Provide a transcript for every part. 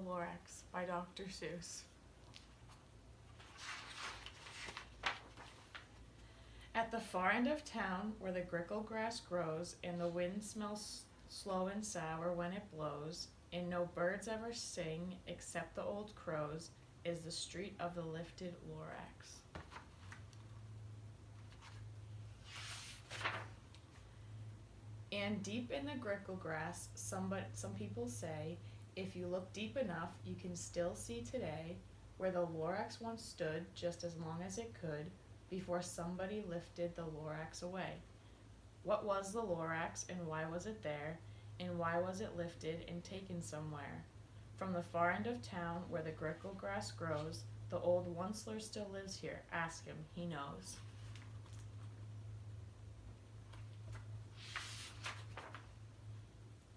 Lorax by Dr. Seuss. At the far end of town, where the grickle grass grows, and the wind smells slow and sour when it blows, and no birds ever sing except the old crows, is the street of the lifted Lorax. And deep in the grickle grass, some people say, if you look deep enough, you can still see today where the Lorax once stood just as long as it could before somebody lifted the Lorax away. What was the Lorax and why was it there, and why was it lifted and taken somewhere? From the far end of town where the grickle grass grows, the old Onceler still lives here. Ask him, he knows.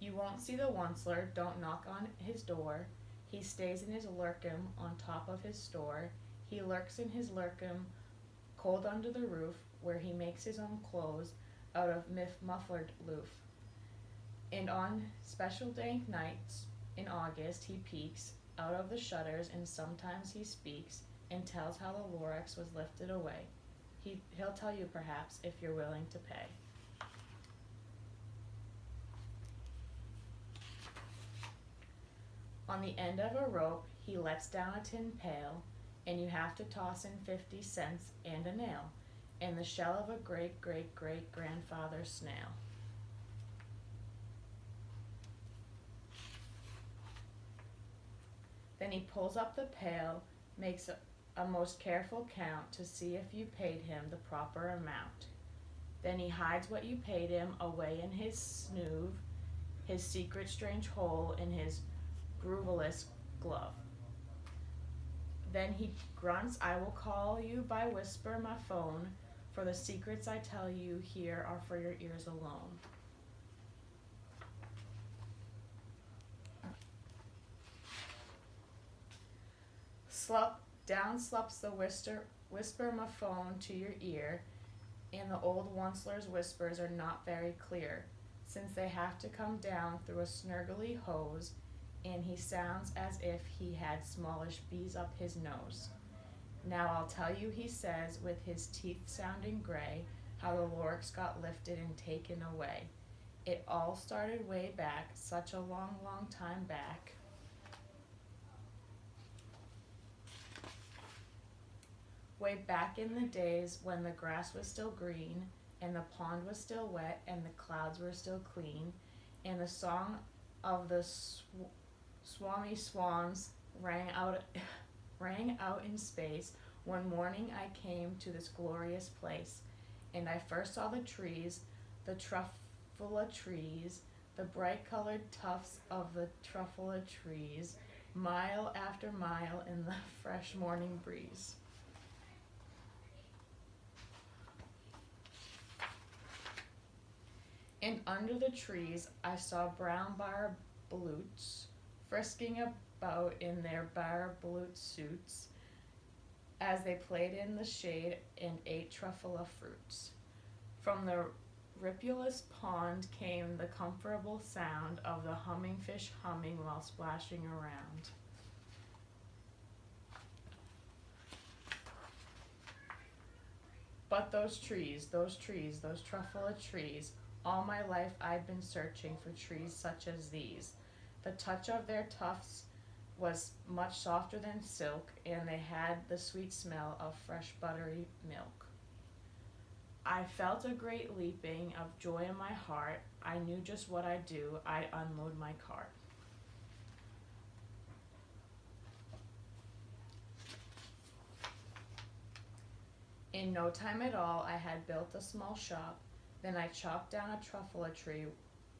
You won't see the Onceler, don't knock on his door. He stays in his lurkum on top of his store. He lurks in his lurkum, cold under the roof, where he makes his own clothes out of muffled loof. And on special dank nights in August he peeks out of the shutters, and sometimes he speaks and tells how the Lorax was lifted away. He'll tell you perhaps if you're willing to pay. On the end of a rope he lets down a tin pail, and you have to toss in 50 cents and a nail, and the shell of a great-great-great-grandfather's snail. Then he pulls up the pail, makes a most careful count to see if you paid him the proper amount. Then he hides what you paid him away in his snoove, his secret strange hole in his grooveless glove. Then he grunts, I will call you by whisper my phone, for the secrets I tell you here are for your ears alone. Down slups the whisper my phone to your ear, and the old Onceler's whispers are not very clear, since they have to come down through a snurgly hose, and he sounds as if he had smallish bees up his nose. Now I'll tell you, he says, with his teeth sounding gray, how the Lorax got lifted and taken away. It all started way back, such a long, long time back. Way back in the days when the grass was still green, and the pond was still wet, and the clouds were still clean, and the song of the swami swans rang out in space. One morning I came to this glorious place, and I first saw the trees, the truffula trees, the bright-colored tufts of the truffula trees, mile after mile in the fresh morning breeze. And under the trees I saw brown bar baloots frisking about in their bar baloot suits as they played in the shade and ate truffula fruits. From the ripulous pond came the comfortable sound of the humming fish humming while splashing around. But those trees, those truffula trees, all my life I'd been searching for trees such as these. The touch of their tufts was much softer than silk, and they had the sweet smell of fresh buttery milk. I felt a great leaping of joy in my heart. I knew just what I'd do. I'd unload my cart. In no time at all, I had built a small shop. Then I chopped down a truffula tree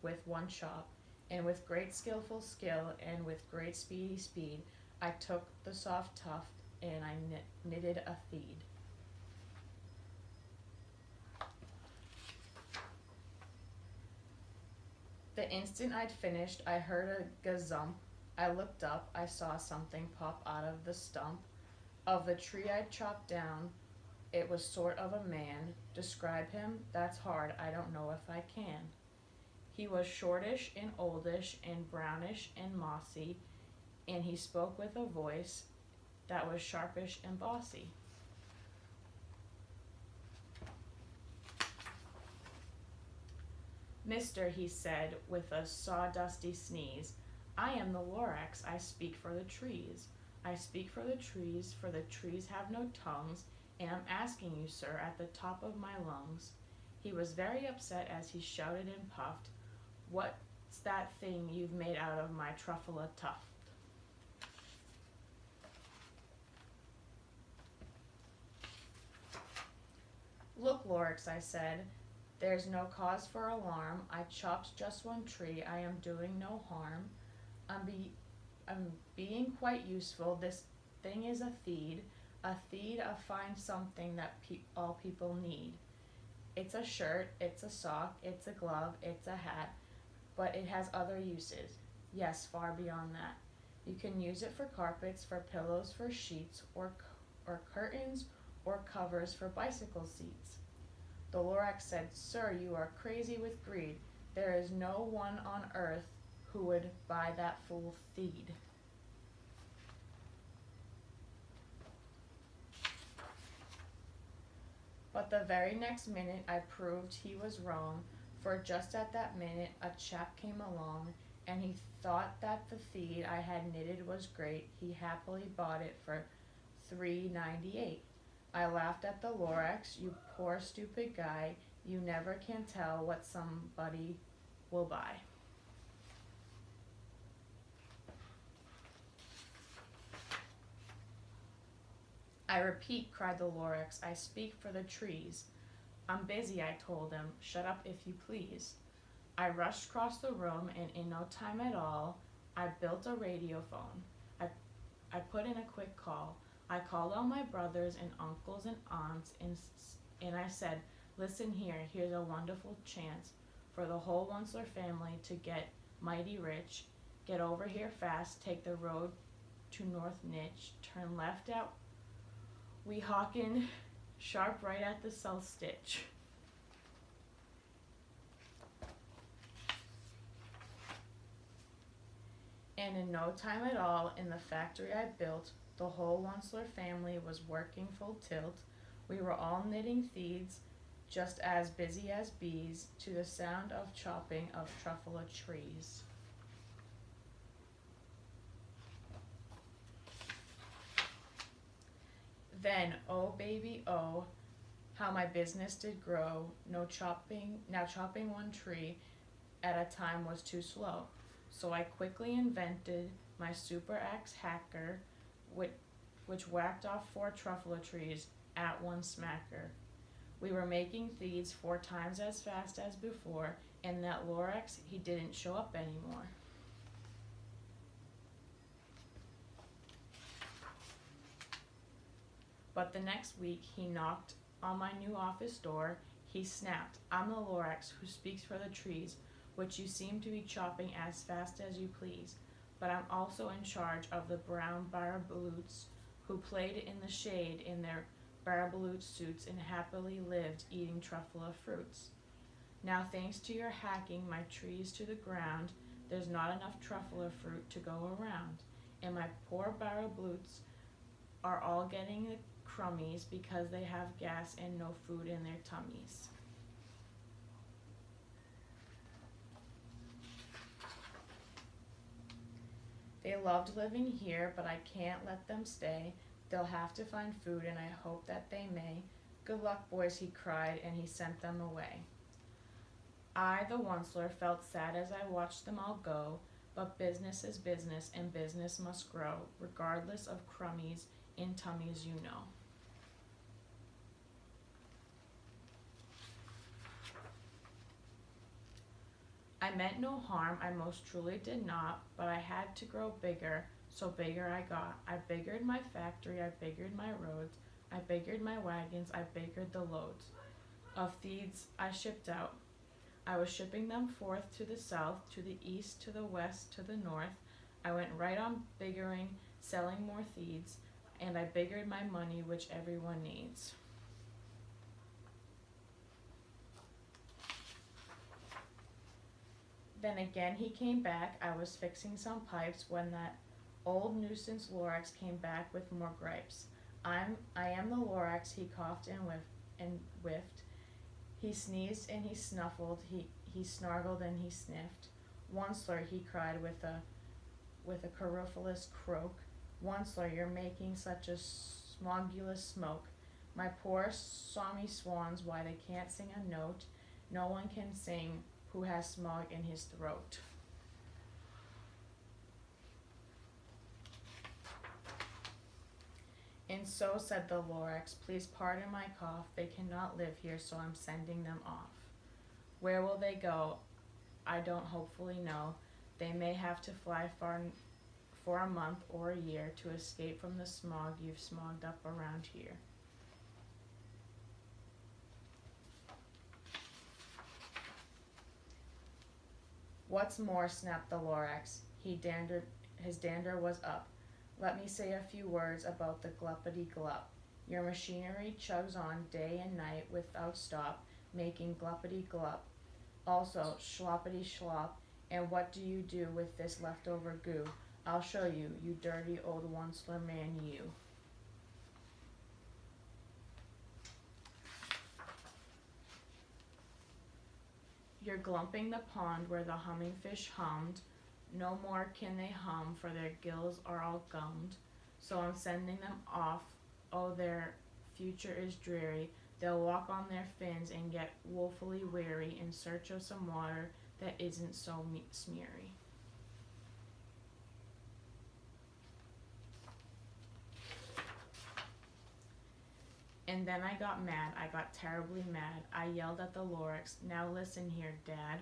with one chop, and with great skillful skill and with great speedy speed, I took the soft tuft and I knitted a feed. The instant I'd finished, I heard a gazump. I looked up, I saw something pop out of the stump of the tree I'd chopped down. It was sort of a man. Describe him? That's hard. I don't know if I can. He was shortish and oldish and brownish and mossy. and he spoke with a voice that was sharpish and bossy. Mister, he said with a sawdusty sneeze, I am the Lorax, I speak for the trees. I speak for the trees have no tongues, and I'm asking you, sir, at the top of my lungs. He was very upset as he shouted and puffed, What's that thing you've made out of my truffula tuft? Look, Lorax, I said, there's no cause for alarm. I chopped just one tree. I am doing no harm. I'm being quite useful. This thing is a feed of fine something that all people need. It's a shirt, it's a sock, it's a glove, it's a hat, but it has other uses. Yes, far beyond that. You can use it for carpets, for pillows, for sheets, or curtains, or covers for bicycle seats. The Lorax said, Sir, you are crazy with greed. There is no one on earth who would buy that fool feed. But the very next minute I proved he was wrong, for just at that minute a chap came along, and he thought that the feed I had knitted was great. He happily bought it for $3.98. I laughed at the Lorax, you poor stupid guy, you never can tell what somebody will buy. I repeat, cried the Lorax, I speak for the trees. I'm busy, I told him, shut up if you please. I rushed across the room, and in no time at all, I built a radio phone. I put in a quick call. I called all my brothers and uncles and aunts, and I said, listen here, here's a wonderful chance for the whole Onceler family to get mighty rich. Get over here fast, take the road to North Nitch, turn left at Weehawken, sharp right at the South Stitch. And in no time at all, in the factory I built, the whole Onceler family was working full tilt. We were all knitting feeds, just as busy as bees, to the sound of chopping of truffula trees. Then, oh baby, oh, how my business did grow. Now chopping one tree at a time was too slow. So I quickly invented my super axe hacker, which whacked off 4 truffula trees at one smacker. We were making feeds 4 times as fast as before, and that Lorax, he didn't show up anymore. But the next week he knocked on my new office door. He snapped, I'm the Lorax who speaks for the trees, which you seem to be chopping as fast as you please. But I'm also in charge of the brown barabaloots who played in the shade in their barabaloot suits and happily lived eating truffula fruits. Now thanks to your hacking my trees to the ground, there's not enough truffula fruit to go around, and my poor barabaloots are all getting the crummies because they have gas and no food in their tummies. They loved living here, but I can't let them stay. They'll have to find food, and I hope that they may. Good luck, boys, he cried, and he sent them away. I, the Onceler, felt sad as I watched them all go, but business is business, and business must grow, regardless of crummies in tummies, you know. I meant no harm, I most truly did not, but I had to grow bigger, so bigger I got. I biggered my factory, I biggered my roads, I biggered my wagons, I biggered the loads of feeds I shipped out. I was shipping them forth to the south, to the east, to the west, to the north. I went right on biggering, selling more feeds, and I biggered my money, which everyone needs. Then again he came back. I was fixing some pipes when that Old nuisance Lorax came back with more gripes. I am the Lorax, he coughed and whiffed. He sneezed and he snuffled, he snargled and he sniffed. Onceler, he cried with a querulous croak. Onceler, you're making such a smogulous smoke. My poor Sami swans, why they can't sing a note. No one can sing who has smog in his throat. And so said the Lorax, please pardon my cough, they cannot live here, so I'm sending them off. Where will they go? I don't hopefully know. They may have to fly far for a month or a year to escape from the smog you've smogged up around here. What's more, snapped the Lorax. His dander was up. Let me say a few words about the gluppity-glup. Your machinery chugs on day and night without stop, making gluppity-glup. Also, schloppity-schlop. And what do you do with this leftover goo? I'll show you, you dirty old Onceler man, you. You're glumping the pond where the humming fish hummed. No more can they hum, for their gills are all gummed. So I'm sending them off. Oh, their future is dreary. They'll walk on their fins and get woefully weary in search of some water that isn't so smeary. And then I got mad. I got terribly mad. I yelled at the Lorax, now listen here, Dad.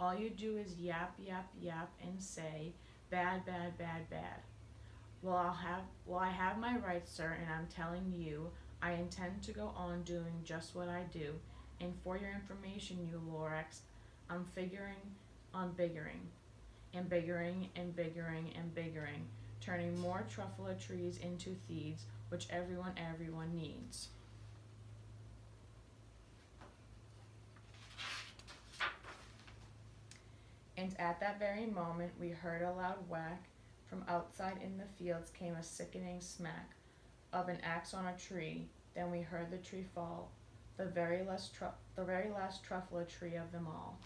All you do is yap, yap, yap, and say, bad, bad, bad, bad. Well, I have my rights, sir, and I'm telling you, I intend to go on doing just what I do. And for your information, you Lorax, I'm figuring on biggering, and biggering, and biggering, and biggering, turning more truffula trees into thieves, which everyone needs. And at that very moment we heard a loud whack. From outside in the fields came a sickening smack of an axe on a tree. Then we heard the tree fall, the very last truffula tree of them all.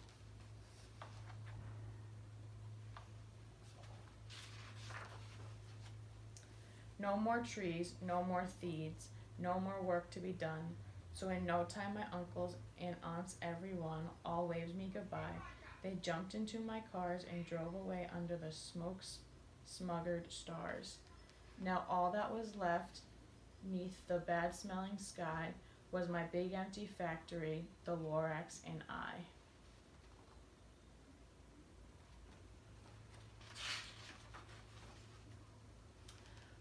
No more trees, no more thieves, no more work to be done. So in no time my uncles and aunts everyone all waved me goodbye. They jumped into my cars and drove away under the smoke-smuggered stars. Now all that was left 'neath the bad-smelling sky was my big empty factory, the Lorax and I.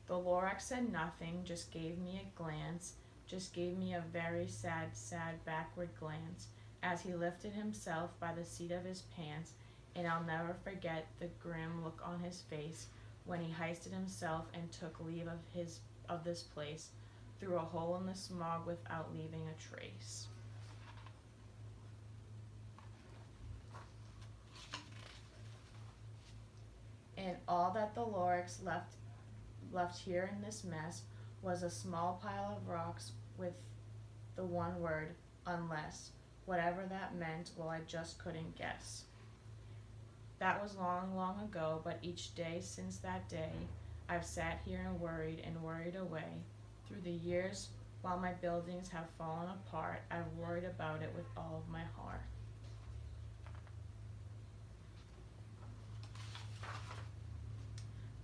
The Lorax said nothing, just gave me a glance, just gave me a very sad, sad backward glance, as he lifted himself by the seat of his pants, and I'll never forget the grim look on his face when he hoisted himself and took leave of this place, through a hole in the smog without leaving a trace. And all that the Lorax left here in this mess was a small pile of rocks with the one word, unless. Whatever that meant, well, I just couldn't guess. That was long, long ago, but each day since that day, I've sat here and worried away. Through the years, while my buildings have fallen apart, I've worried about it with all of my heart.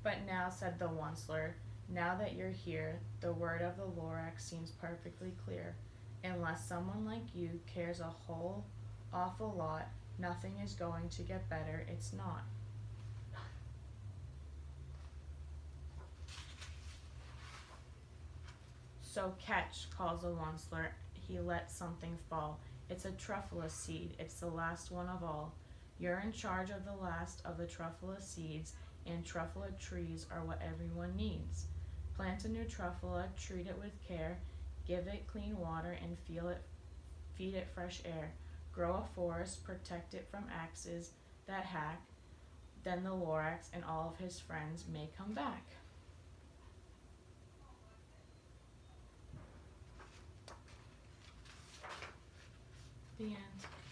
But now, said the Onceler, now that you're here, the word of the Lorax seems perfectly clear. Unless someone like you cares a whole awful lot, nothing is going to get better, it's not. So catch, calls the Onceler. He lets something fall. It's a truffula seed, it's the last one of all. You're in charge of the last of the truffula seeds, and truffula trees are what everyone needs. Plant a new truffula, treat it with care, give it clean water and feed it fresh air. Grow a forest, protect it from axes that hack. then the Lorax and all of his friends may come back. The end.